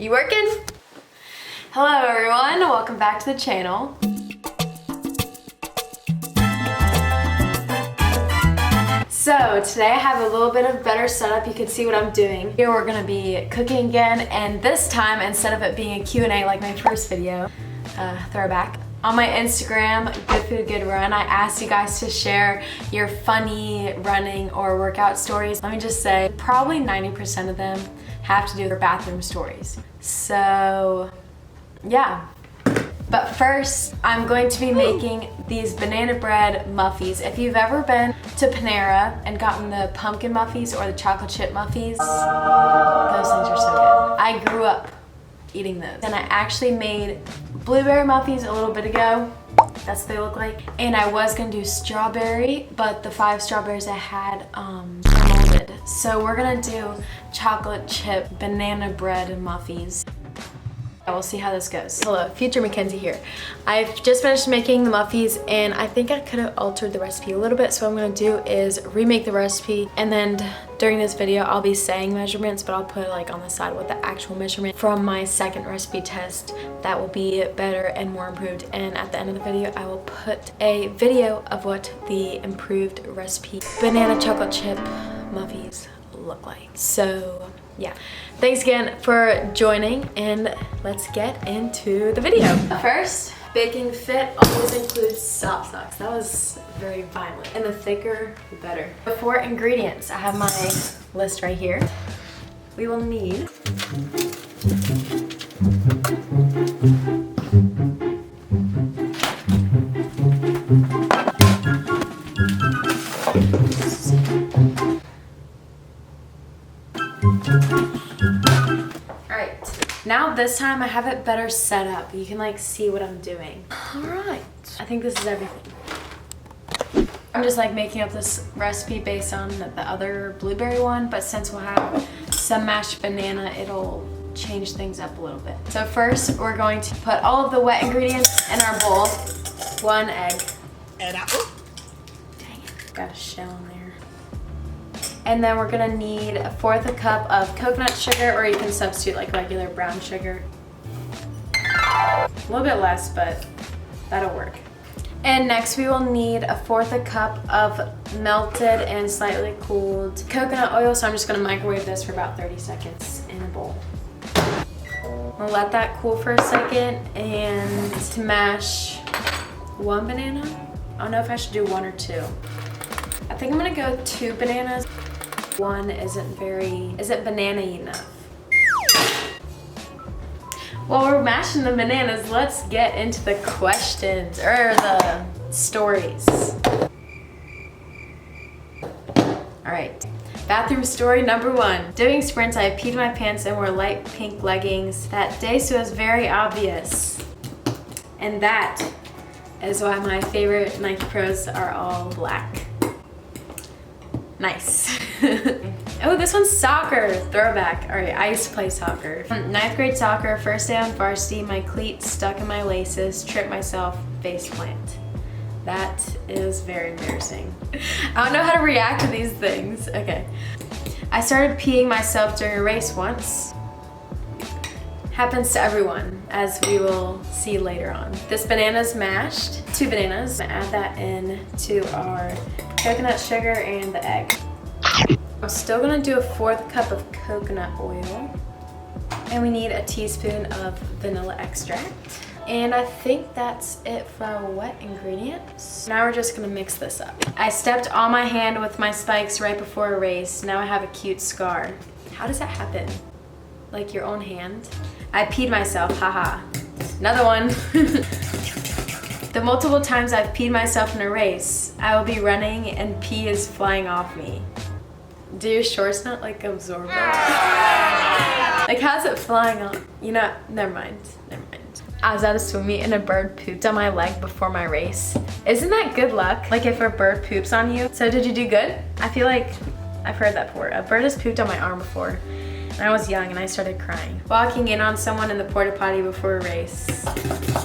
You working? Hello everyone, welcome back to the channel. So today I have a little bit of better setup. You can see what I'm doing. Here we're gonna be cooking again, and this time instead of it being a Q&A like my first video, throwback, on my Instagram, Good Food Good Run, I asked you guys to share your funny running or workout stories. Let me just say, probably 90% of them have to do with bathroom stories. So yeah. But first, I'm going to be making these banana bread Muffies. If you've ever been to Panera and gotten the pumpkin Muffies or the chocolate chip Muffies, those things are so good. I grew up eating those. And I actually made blueberry Muffies a little bit ago. That's what they look like. And I was gonna do strawberry, but the 5 strawberries I had are molded. So we're gonna do chocolate chip banana bread Muffies. We'll see how this goes. Hello, future Mackenzie here. I've just finished making the Muffies and I think I could have altered the recipe a little bit. So what I'm gonna do is remake the recipe, and then during this video I'll be saying measurements, but I'll put like on the side what the actual measurement from my second recipe test that will be better and more improved. And at the end of the video I will put a video of what the improved recipe banana chocolate chip Muffies look like. So yeah, thanks again for joining, and let's get into the video. First, baking fit always includes soft socks. That was very violent, and the thicker the better. For ingredients, I have my list right here. We will need now this time I have it better set up. You can like see what I'm doing. All right, I think this is everything. I'm just like making up this recipe based on the other blueberry one, but since we'll have some mashed banana, it'll change things up a little bit. So first we're going to put all of the wet ingredients in our bowl. 1 egg. And apple. Dang it, got a shell in there. And then we're gonna need 1/4 cup of coconut sugar, or you can substitute like regular brown sugar. A little bit less, but that'll work. And next we will need 1/4 cup of melted and slightly cooled coconut oil. So I'm just gonna microwave this for about 30 seconds in a bowl. I'll let that cool for a second, and to mash 1 banana. I don't know if I should do 1 or 2. I think I'm gonna go 2 bananas. 1 isn't banana-y enough. While we're mashing the bananas, let's get into the questions, or the stories. All right, bathroom story number 1. Doing sprints, I peed my pants and wore light pink leggings that day, so it was very obvious. And that is why my favorite Nike Pros are all black. Nice. Oh, this one's soccer. Throwback. All right, I used to play soccer. 9th grade soccer, first day on varsity, my cleats stuck in my laces, tripped myself, face plant. That is very embarrassing. I don't know how to react to these things. Okay. I started peeing myself during a race once. Happens to everyone, as we will see later on. This banana's mashed, 2 bananas. I'm gonna add that in to our coconut sugar and the egg. I'm still gonna do 1/4 cup of coconut oil. And we need a teaspoon of vanilla extract. And I think that's it for our wet ingredients. Now we're just gonna mix this up. I stepped on my hand with my spikes right before a race. Now I have a cute scar. How does that happen? Like your own hand? I peed myself, haha. Another one. The multiple times I've peed myself in a race, I will be running and pee is flying off me. Do your shorts not like absorb it? Like how's it flying off? You know, never mind. I was at a swim meet and a bird pooped on my leg before my race. Isn't that good luck? Like if a bird poops on you. So did you do good? I feel like I've heard that before. A bird has pooped on my arm before. And I was young and I started crying. Walking in on someone in the porta potty before a race.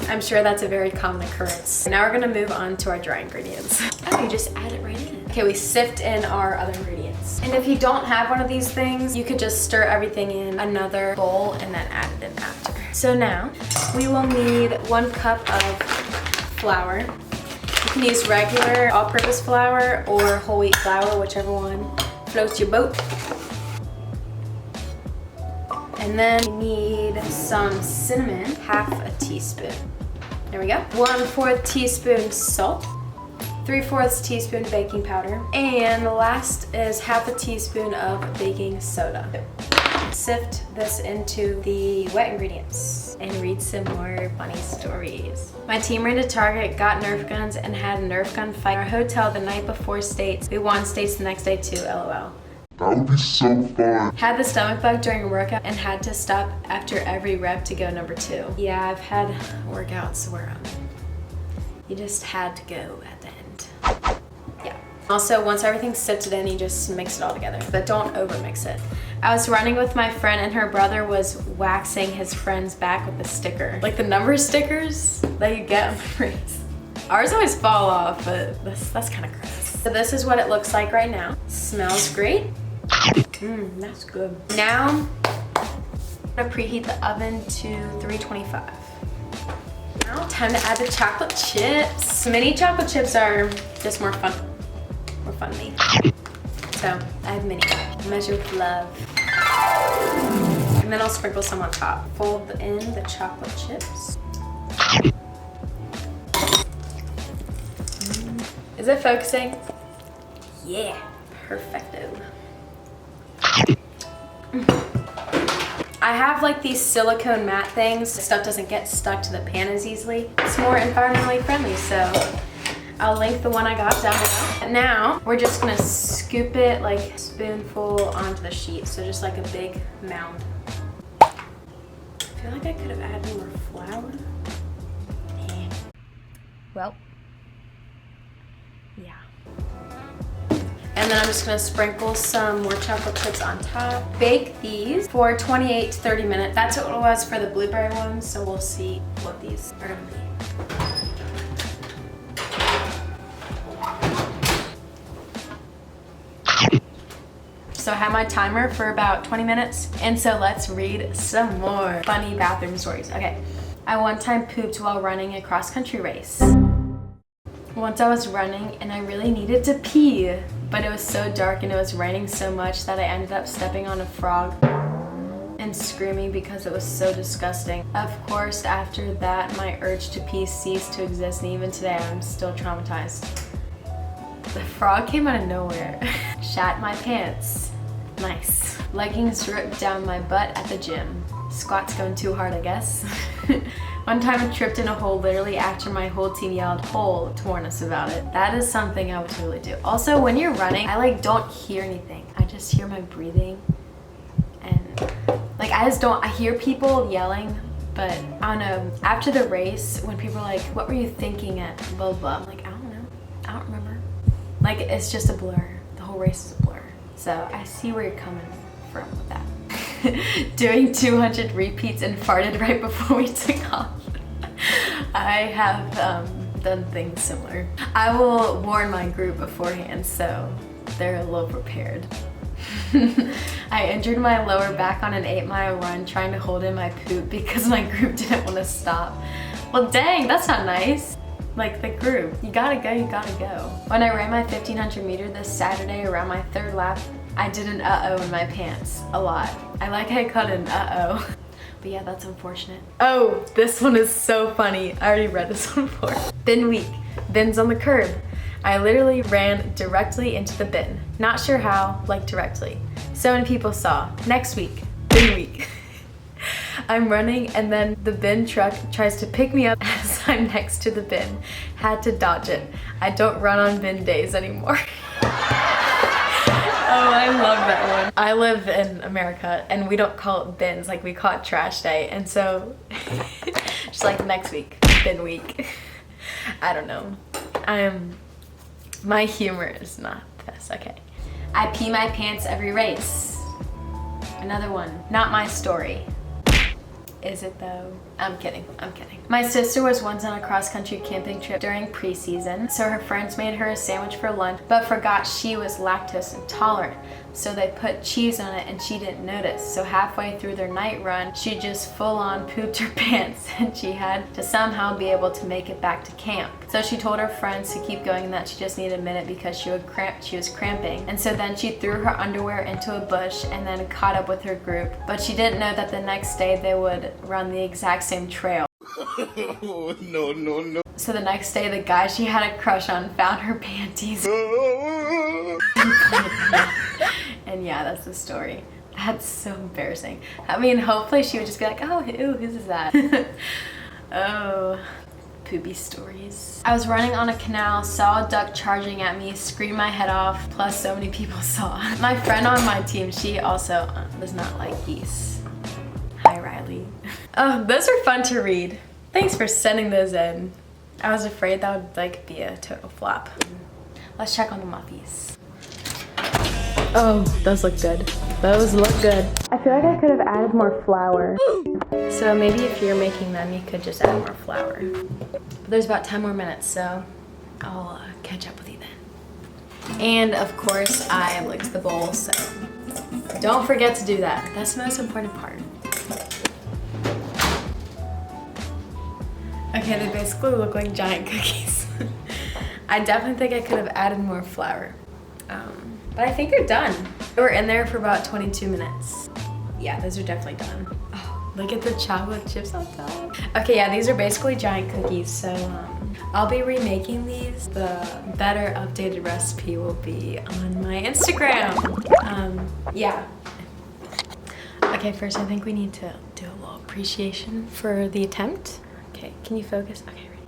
I'm sure that's a very common occurrence. Now we're gonna move on to our dry ingredients. Oh, you just add it right in. Okay, we sift in our other ingredients. ingredients. And if you don't have one of these things, you could just stir everything in another bowl and then add it in after. So now we will need 1 cup of flour. You can use regular all-purpose flour or whole wheat flour, whichever one floats your boat. And then you need some cinnamon, half a teaspoon. There we go. 1/4 teaspoon salt, 3/4 teaspoon baking powder, and last is half a teaspoon of baking soda. Sift this into the wet ingredients and read some more funny stories. My team ran to Target, got Nerf guns, and had a Nerf gun fight in our hotel the night before states. We won states the next day too, LOL. That would be so fun. Had the stomach bug during a workout and had to stop after every rep to go number 2. Yeah, I've had workouts where you just had to go at the end. Yeah. Also, once everything's sifted in, you just mix it all together, but don't over mix it. I was running with my friend and her brother was waxing his friend's back with a sticker. Like the number stickers that you get on the race. Ours always fall off, but that's kind of gross. So this is what it looks like right now. Smells great. That's good. Now, I'm gonna preheat the oven to 325. Now, time to add the chocolate chips. Mini chocolate chips are just more fun. More fun to me. So, I have mini. Measure with love. And then I'll sprinkle some on top. Fold in the chocolate chips. Is it focusing? Yeah, perfecto. I have like these silicone mat things. Stuff doesn't get stuck to the pan as easily. It's more environmentally friendly, so I'll link the one I got down below. Now, we're just gonna scoop it like a spoonful onto the sheet. So just like a big mound. I feel like I could have added more flour. Well, yeah. And then I'm just gonna sprinkle some more chocolate chips on top. Bake these for 28 to 30 minutes. That's what it was for the blueberry ones, so we'll see what these are gonna be. So I had my timer for about 20 minutes, and so let's read some more funny bathroom stories. Okay, I one time pooped while running a cross-country race. Once I was running and I really needed to pee, but it was so dark and it was raining so much that I ended up stepping on a frog and screaming because it was so disgusting. Of course, after that, my urge to pee ceased to exist, and even today I'm still traumatized. The frog came out of nowhere. Shat my pants. Nice. Leggings ripped down my butt at the gym. Squats going too hard, I guess. One time I tripped in a hole literally after my whole team yelled "hole" to warn us about it. That is something I would totally do. Also, when you're running, I like don't hear anything. I just hear my breathing, and like I hear people yelling, but I don't know. After the race, when people are like, "What were you thinking at blah blah?" I'm like, I don't know. I don't remember. Like it's just a blur. The whole race is a blur. So I see where you're coming from with that. Doing 200 repeats and farted right before we took off. I have done things similar. I will warn my group beforehand so they're a little prepared. I injured my lower back on an 8-mile run trying to hold in my poop because my group didn't want to stop. Well, dang, that's not nice. Like the group, you gotta go, you gotta go. When I ran my 1500 meter this Saturday around my 3rd lap, I did an uh-oh in my pants, a lot. I like how I called it an uh-oh. But yeah, that's unfortunate. Oh, this one is so funny. I already read this one before. Bin week, bins on the curb. I literally ran directly into the bin. Not sure how, like directly. So many people saw. Next week, bin week. I'm running and then the bin truck tries to pick me up as I'm next to the bin. Had to dodge it. I don't run on bin days anymore. Oh, I love that one. I live in America and we don't call it bins, like we call it trash day. And so, just like next week, bin week. I don't know. My humor is not this, okay. I pee my pants every race. Another one, not my story. Is it though? I'm kidding, I'm kidding. My sister was once on a cross-country camping trip during preseason, so her friends made her a sandwich for lunch, but forgot she was lactose intolerant. So they put cheese on it and she didn't notice. So halfway through their night run, she just full-on pooped her pants and she had to somehow be able to make it back to camp. So she told her friends to keep going and that she just needed a minute because she was cramping. And so then she threw her underwear into a bush and then caught up with her group. But she didn't know that the next day they would run the exact same trail. No. So the next day, the guy she had a crush on found her panties. And yeah, that's the story. That's so embarrassing. I mean, hopefully she would just be like, oh, ew, who's that? Oh, poopy stories. I was running on a canal, saw a duck charging at me, screamed my head off, plus so many people saw. My friend on my team, she also does not like geese. Hi, Riley. Oh, those are fun to read. Thanks for sending those in. I was afraid that would like be a total flop. Let's check on the Muffies. Oh, those look good. Those look good. I feel like I could have added more flour. So maybe if you're making them, you could just add more flour. But there's about 10 more minutes, so I'll catch up with you then. And of course, I licked the bowl, so don't forget to do that. That's the most important part. Okay, they basically look like giant cookies. I definitely think I could have added more flour. But I think they're done. They were in there for about 22 minutes. Yeah, those are definitely done. Oh, look at the chocolate chips on top. Okay, yeah, these are basically giant cookies, so I'll be remaking these. The better updated recipe will be on my Instagram. Yeah. Okay, first I think we need to do a little appreciation for the attempt. Okay, can you focus? Okay, ready?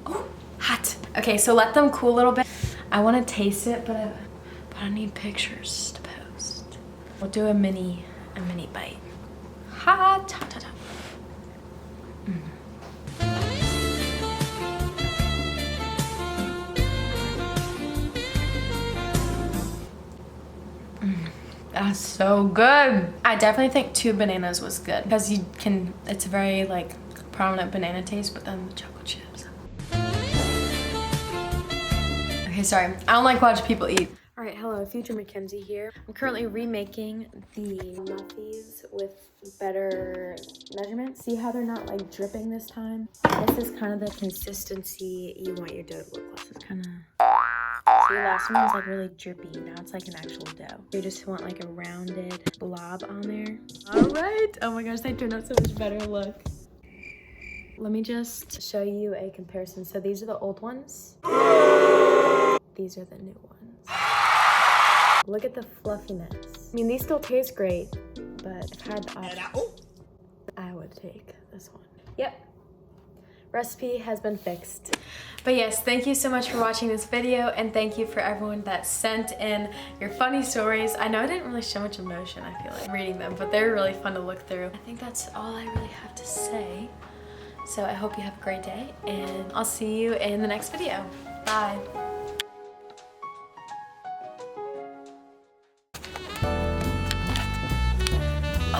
Oh, hot. Okay, so let them cool a little bit. I want to taste it, but I need pictures to post. We'll do a mini bite. Hot, hot, hot, hot. That's so good. I definitely think 2 bananas was good because it's a very like prominent banana taste, but then the chocolate chips. Okay, sorry. I don't like watching people eat. All right, hello, Future Mackenzie here. I'm currently remaking the Muffies with better measurements. See how they're not like dripping this time? This is kind of the consistency you want your dough to look like. It's kind of... See, the last one was like really drippy. Now it's like an actual dough. You just want like a rounded blob on there. All right. Oh my gosh, they turned out so much better. Look. Let me just show you a comparison. So these are the old ones. These are the new ones. Look at the fluffiness. I mean, these still taste great, but if I had the option, I would take this one. Yep. Recipe has been fixed. But yes, thank you so much for watching this video, and thank you for everyone that sent in your funny stories. I know I didn't really show much emotion, I feel like, reading them, but they're really fun to look through. I think that's all I really have to say. So I hope you have a great day, and I'll see you in the next video. Bye.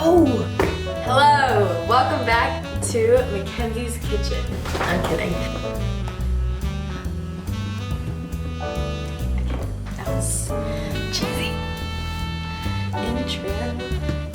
Oh, hello, welcome back to Mackenzie's kitchen. I'm kidding. Okay, that was cheesy. Intro.